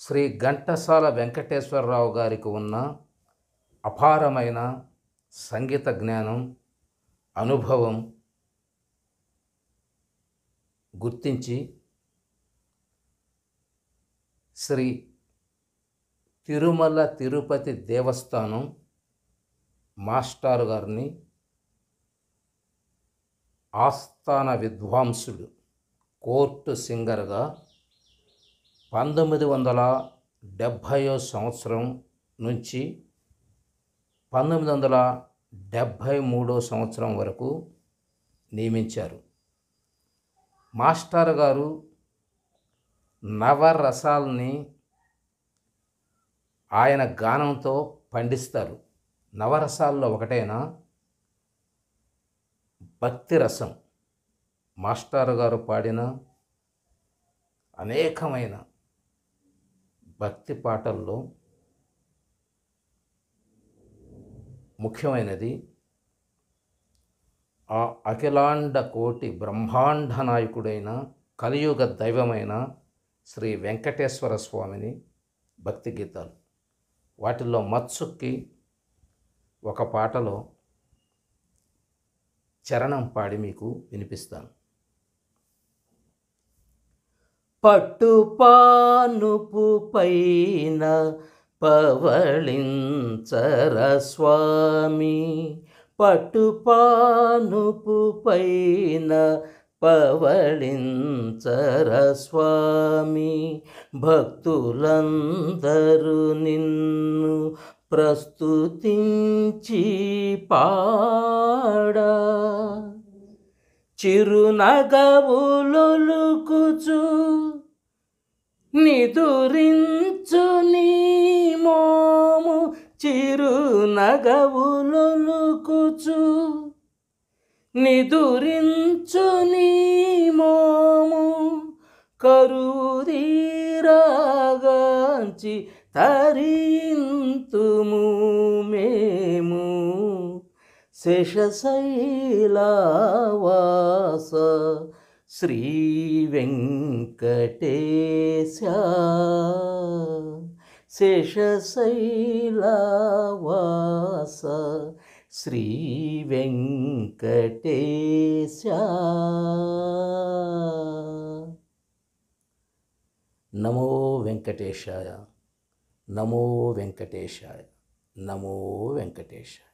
శ్రీ ఘంటసాల వెంకటేశ్వరరావు గారికి ఉన్న అపారమైన సంగీత జ్ఞానం, అనుభవం గుర్తించి శ్రీ తిరుమల తిరుపతి దేవస్థానం మాస్టారు గారిని ఆస్థాన విద్వాంసుడు, కోర్టు సింగర్గా 1970 సంవత్సరం నుంచి 1973 సంవత్సరం వరకు నియమించారు. మాస్టర్ గారు నవరసాల్ని ఆయన గానంతో పండిస్తారు. నవరసాల్లో ఒకటైన భక్తి రసం. మాస్టర్ గారు పాడిన అనేకమైన భక్తి పాటల్లో ముఖ్యమైనది ఆ అఖిలాండ కోటి బ్రహ్మాండ నాయకుడైన కలియుగ దైవమైన శ్రీ వెంకటేశ్వర స్వామిని భక్తి గీతాలు. వాటిల్లో మత్సుక్కి ఒక పాటలో చరణం పాడి మీకు వినిపిస్తాను. పట్టుపానుపు పైన పవళించర స్వామి, పట్టుపానుపు పైన పవళించర స్వామి, భక్తులందరూ నిన్ను ప్రస్తుతించి పాడా, చిరునగవులొలుకుచు నిదురించు నీ మోము, చిరునగవులొలుకుచు నిదురించు నీ మోము, కరుదీరాగాంచి తరింతుము మేము, శేషశైలవాస శ్రీ వెంకటేశ, శేషశైలవాస శ్రీ వెంకటేశ. నమో వెంకటేశాయ, నమో వెంకటేశాయ, నమో వెంకటేశాయ.